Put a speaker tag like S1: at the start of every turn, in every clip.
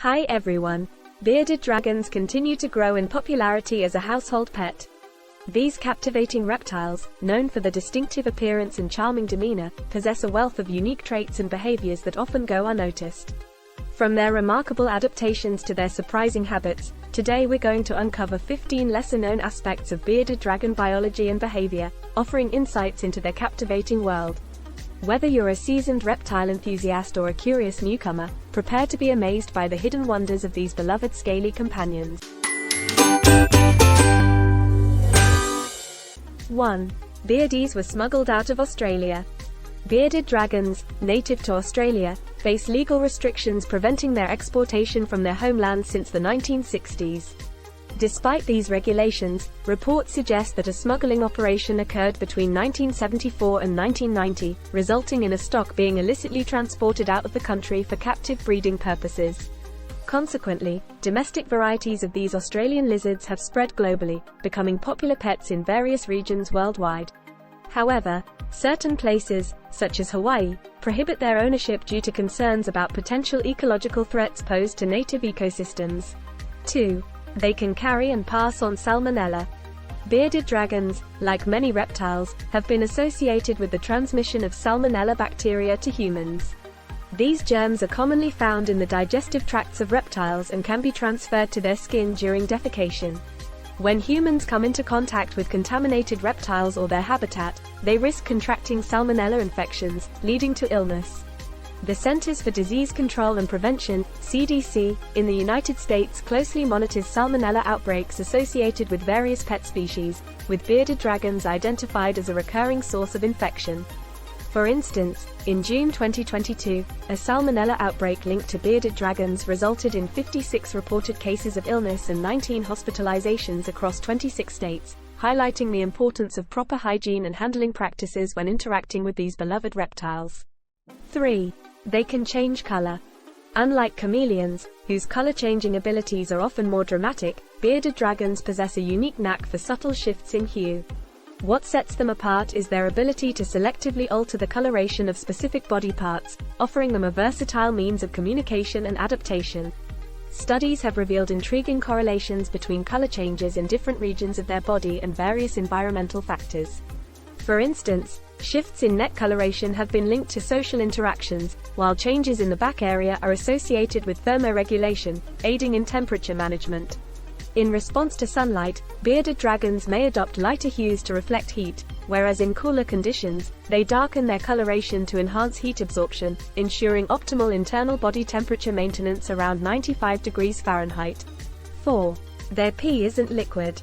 S1: Hi everyone! Bearded dragons continue to grow in popularity as a household pet. These captivating reptiles, known for their distinctive appearance and charming demeanor, possess a wealth of unique traits and behaviors that often go unnoticed. From their remarkable adaptations to their surprising habits, today we're going to uncover 15 lesser-known aspects of bearded dragon biology and behavior, offering insights into their captivating world. Whether you're a seasoned reptile enthusiast or a curious newcomer, prepare to be amazed by the hidden wonders of these beloved scaly companions. 1. Beardies were smuggled out of Australia. Bearded dragons, native to Australia, face legal restrictions preventing their exportation from their homeland since the 1960s. Despite these regulations, reports suggest that a smuggling operation occurred between 1974 and 1990, resulting in a stock being illicitly transported out of the country for captive breeding purposes. Consequently, domestic varieties of these Australian lizards have spread globally, becoming popular pets in various regions worldwide. However, certain places, such as Hawaii, prohibit their ownership due to concerns about potential ecological threats posed to native ecosystems. 2. They can carry and pass on salmonella. Bearded dragons, like many reptiles, have been associated with the transmission of salmonella bacteria to humans. These germs are commonly found in the digestive tracts of reptiles and can be transferred to their skin during defecation. When humans come into contact with contaminated reptiles or their habitat, they risk contracting salmonella infections, leading to illness. The Centers for Disease Control and Prevention, CDC, in the United States closely monitors salmonella outbreaks associated with various pet species, with bearded dragons identified as a recurring source of infection. For instance, in June 2022, a salmonella outbreak linked to bearded dragons resulted in 56 reported cases of illness and 19 hospitalizations across 26 states, highlighting the importance of proper hygiene and handling practices when interacting with these beloved reptiles. 3. They can change color. Unlike chameleons, whose color-changing abilities are often more dramatic, bearded dragons possess a unique knack for subtle shifts in hue. What sets them apart is their ability to selectively alter the coloration of specific body parts, offering them a versatile means of communication and adaptation. Studies have revealed intriguing correlations between color changes in different regions of their body and various environmental factors. For instance, shifts in neck coloration have been linked to social interactions, while changes in the back area are associated with thermoregulation, aiding in temperature management. In response to sunlight, bearded dragons may adopt lighter hues to reflect heat, whereas in cooler conditions, they darken their coloration to enhance heat absorption, ensuring optimal internal body temperature maintenance around 95 degrees Fahrenheit. 4. Their pee isn't liquid.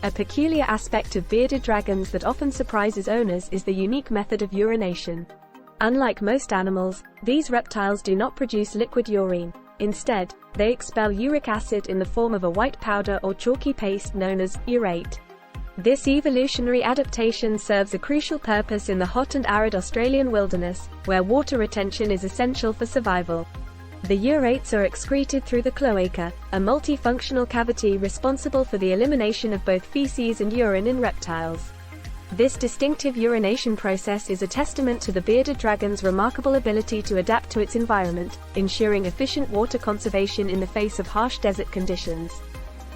S1: A peculiar aspect of bearded dragons that often surprises owners is the unique method of urination. Unlike most animals, these reptiles do not produce liquid urine. Instead, they expel uric acid in the form of a white powder or chalky paste known as urate. This evolutionary adaptation serves a crucial purpose in the hot and arid Australian wilderness, where water retention is essential for survival. The urates are excreted through the cloaca, a multifunctional cavity responsible for the elimination of both feces and urine in reptiles. This distinctive urination process is a testament to the bearded dragon's remarkable ability to adapt to its environment, ensuring efficient water conservation in the face of harsh desert conditions.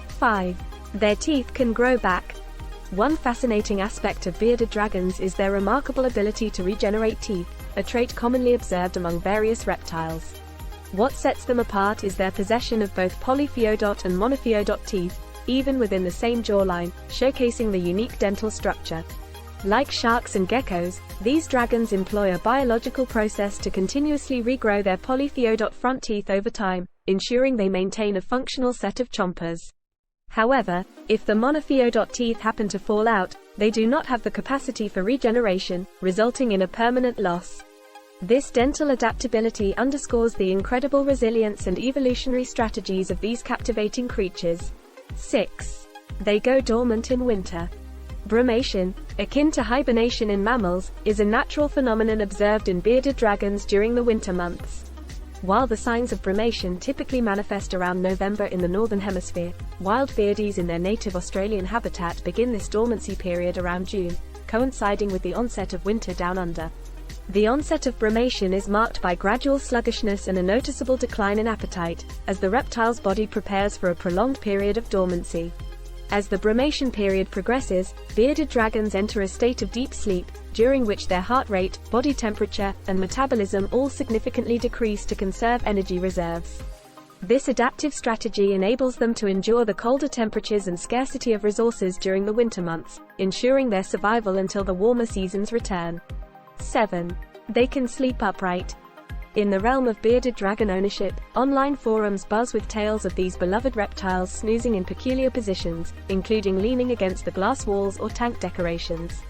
S1: 5. Their teeth can grow back. One fascinating aspect of bearded dragons is their remarkable ability to regenerate teeth, a trait commonly observed among various reptiles. What sets them apart is their possession of both polyphyodont and monophyodont teeth, even within the same jawline, showcasing the unique dental structure. Like sharks and geckos, these dragons employ a biological process to continuously regrow their polyphyodont front teeth over time, ensuring they maintain a functional set of chompers. However, if the monophyodont teeth happen to fall out, they do not have the capacity for regeneration, resulting in a permanent loss. This dental adaptability underscores the incredible resilience and evolutionary strategies of these captivating creatures. 6. They go dormant in winter. Brumation, akin to hibernation in mammals, is a natural phenomenon observed in bearded dragons during the winter months. While the signs of brumation typically manifest around November in the Northern Hemisphere, wild beardies in their native Australian habitat begin this dormancy period around June, coinciding with the onset of winter down under. The onset of brumation is marked by gradual sluggishness and a noticeable decline in appetite, as the reptile's body prepares for a prolonged period of dormancy. As the brumation period progresses, bearded dragons enter a state of deep sleep, during which their heart rate, body temperature, and metabolism all significantly decrease to conserve energy reserves. This adaptive strategy enables them to endure the colder temperatures and scarcity of resources during the winter months, ensuring their survival until the warmer seasons return. 7. They can sleep upright. In the realm of bearded dragon ownership, online forums buzz with tales of these beloved reptiles snoozing in peculiar positions, including leaning against the glass walls or tank decorations.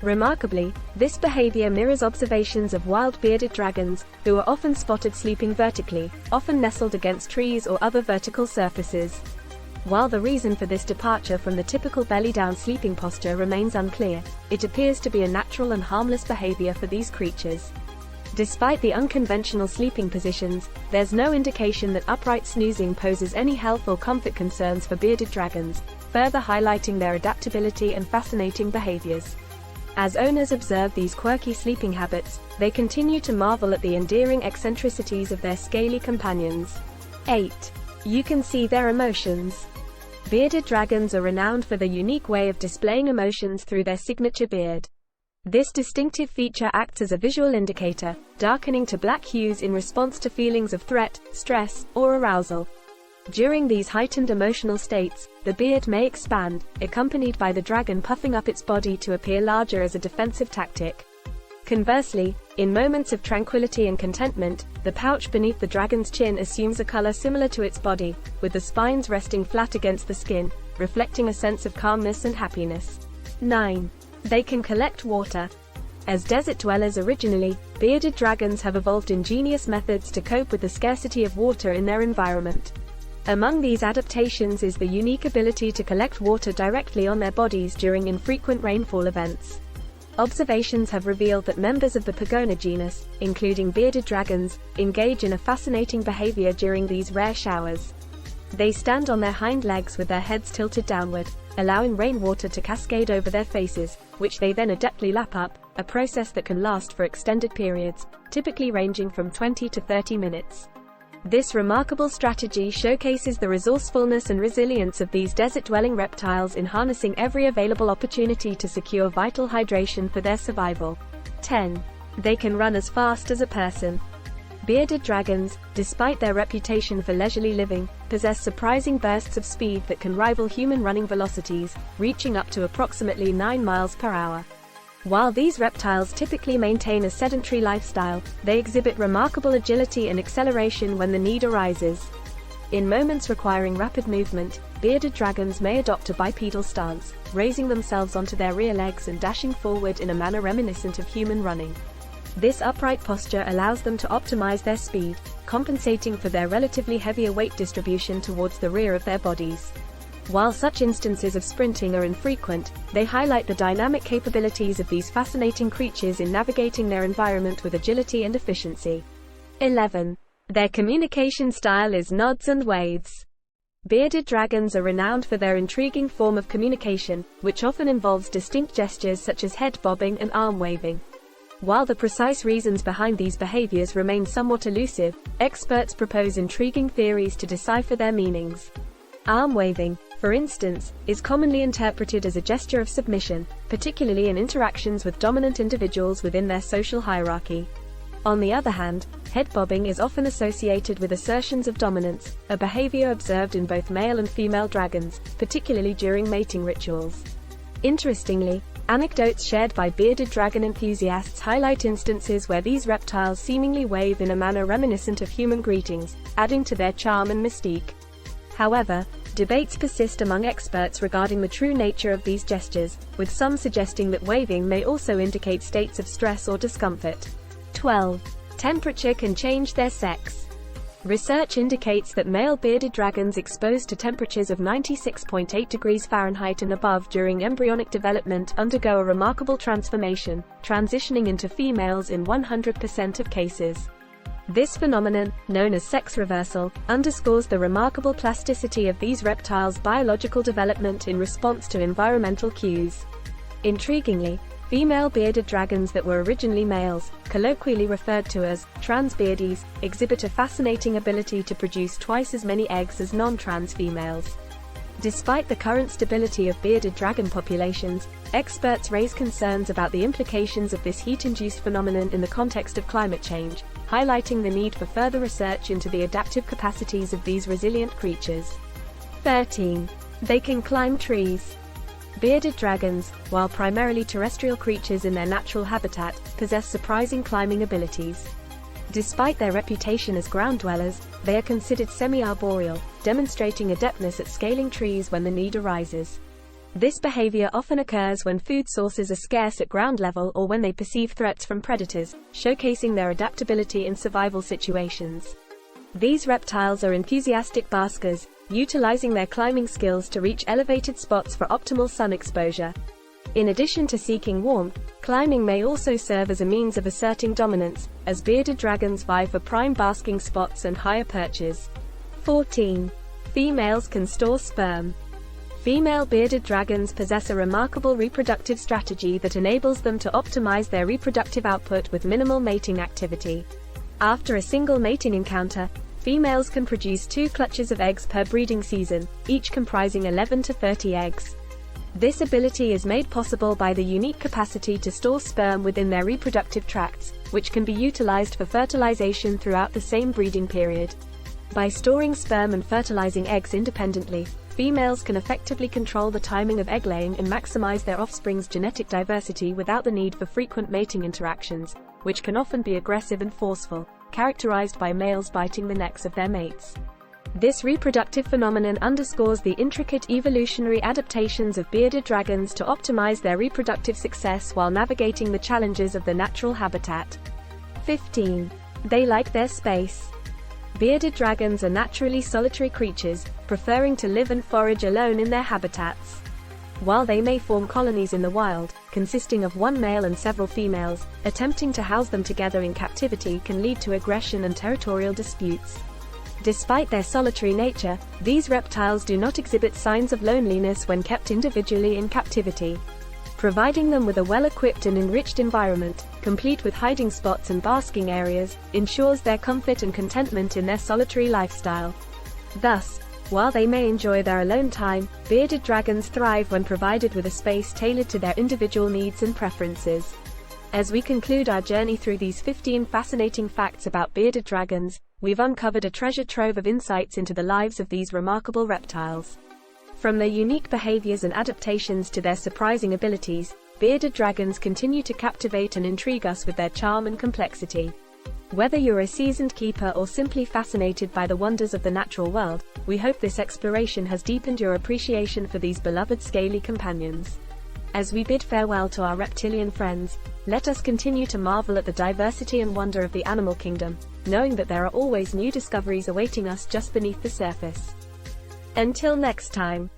S1: Remarkably, this behavior mirrors observations of wild bearded dragons, who are often spotted sleeping vertically, often nestled against trees or other vertical surfaces. While the reason for this departure from the typical belly-down sleeping posture remains unclear, it appears to be a natural and harmless behavior for these creatures. Despite the unconventional sleeping positions, there's no indication that upright snoozing poses any health or comfort concerns for bearded dragons, further highlighting their adaptability and fascinating behaviors. As owners observe these quirky sleeping habits, they continue to marvel at the endearing eccentricities of their scaly companions. 8. You can see their emotions. Bearded dragons are renowned for their unique way of displaying emotions through their signature beard. This distinctive feature acts as a visual indicator, darkening to black hues in response to feelings of threat, stress, or arousal. During these heightened emotional states, the beard may expand, accompanied by the dragon puffing up its body to appear larger as a defensive tactic. Conversely, in moments of tranquility and contentment, the pouch beneath the dragon's chin assumes a color similar to its body, with the spines resting flat against the skin, reflecting a sense of calmness and happiness. 9. They can collect water. As desert dwellers originally, bearded dragons have evolved ingenious methods to cope with the scarcity of water in their environment. Among these adaptations is the unique ability to collect water directly on their bodies during infrequent rainfall events. Observations have revealed that members of the Pagona genus, including bearded dragons, engage in a fascinating behavior during these rare showers. They stand on their hind legs with their heads tilted downward, allowing rainwater to cascade over their faces, which they then adeptly lap up, a process that can last for extended periods, typically ranging from 20 to 30 minutes. This remarkable strategy showcases the resourcefulness and resilience of these desert-dwelling reptiles in harnessing every available opportunity to secure vital hydration for their survival. 10. They can run as fast as a person. Bearded dragons, despite their reputation for leisurely living, possess surprising bursts of speed that can rival human running velocities, reaching up to approximately 9 miles per hour. While these reptiles typically maintain a sedentary lifestyle, they exhibit remarkable agility and acceleration when the need arises. In moments requiring rapid movement, bearded dragons may adopt a bipedal stance, raising themselves onto their rear legs and dashing forward in a manner reminiscent of human running. This upright posture allows them to optimize their speed, compensating for their relatively heavier weight distribution towards the rear of their bodies. While such instances of sprinting are infrequent, they highlight the dynamic capabilities of these fascinating creatures in navigating their environment with agility and efficiency. 11. Their communication style is nods and waves. Bearded dragons are renowned for their intriguing form of communication, which often involves distinct gestures such as head bobbing and arm waving. While the precise reasons behind these behaviors remain somewhat elusive, experts propose intriguing theories to decipher their meanings. Arm waving, for instance, is commonly interpreted as a gesture of submission, particularly in interactions with dominant individuals within their social hierarchy. On the other hand, head bobbing is often associated with assertions of dominance, a behavior observed in both male and female dragons, particularly during mating rituals. Interestingly, anecdotes shared by bearded dragon enthusiasts highlight instances where these reptiles seemingly wave in a manner reminiscent of human greetings, adding to their charm and mystique. However, debates persist among experts regarding the true nature of these gestures, with some suggesting that waving may also indicate states of stress or discomfort. 12. Temperature can change their sex. Research indicates that male bearded dragons exposed to temperatures of 96.8 degrees Fahrenheit and above during embryonic development undergo a remarkable transformation, transitioning into females in 100% of cases. This phenomenon, known as sex reversal, underscores the remarkable plasticity of these reptiles' biological development in response to environmental cues. Intriguingly, Female bearded dragons that were originally males, colloquially referred to as trans Beardies, exhibit a fascinating ability to produce twice as many eggs as non-trans females. Despite the current stability of bearded dragon populations, experts raise concerns about the implications of this heat-induced phenomenon in the context of climate change, highlighting the need for further research into the adaptive capacities of these resilient creatures. 13. They can climb trees. Bearded dragons, while primarily terrestrial creatures in their natural habitat, possess surprising climbing abilities. Despite their reputation as ground dwellers, they are considered semi-arboreal, demonstrating adeptness at scaling trees when the need arises. This behavior often occurs when food sources are scarce at ground level or when they perceive threats from predators, showcasing their adaptability in survival situations. These reptiles are enthusiastic baskers, utilizing their climbing skills to reach elevated spots for optimal sun exposure. In addition to seeking warmth, climbing may also serve as a means of asserting dominance, as bearded dragons vie for prime basking spots and higher perches. 14. Females can store sperm. Female bearded dragons possess a remarkable reproductive strategy that enables them to optimize their reproductive output with minimal mating activity. After a single mating encounter, females can produce 2 clutches of eggs per breeding season, each comprising 11 to 30 eggs. This ability is made possible by the unique capacity to store sperm within their reproductive tracts, which can be utilized for fertilization throughout the same breeding period. By storing sperm and fertilizing eggs independently, females can effectively control the timing of egg laying and maximize their offspring's genetic diversity without the need for frequent mating interactions, which can often be aggressive and forceful, characterized by males biting the necks of their mates. This reproductive phenomenon underscores the intricate evolutionary adaptations of bearded dragons to optimize their reproductive success while navigating the challenges of the natural habitat. 15. They like their space. Bearded dragons are naturally solitary creatures, preferring to live and forage alone in their habitats. While they may form colonies in the wild, consisting of one male and several females, attempting to house them together in captivity can lead to aggression and territorial disputes. Despite their solitary nature, these reptiles do not exhibit signs of loneliness when kept individually in captivity. Providing them with a well-equipped and enriched environment, complete with hiding spots and basking areas, ensures their comfort and contentment in their solitary lifestyle. Thus, while they may enjoy their alone time, bearded dragons thrive when provided with a space tailored to their individual needs and preferences. As we conclude our journey through these 15 fascinating facts about bearded dragons, we've uncovered a treasure trove of insights into the lives of these remarkable reptiles. From their unique behaviors and adaptations to their surprising abilities, bearded dragons continue to captivate and intrigue us with their charm and complexity. Whether you're a seasoned keeper or simply fascinated by the wonders of the natural world, we hope this exploration has deepened your appreciation for these beloved scaly companions. As we bid farewell to our reptilian friends, let us continue to marvel at the diversity and wonder of the animal kingdom, knowing that there are always new discoveries awaiting us just beneath the surface. Until next time.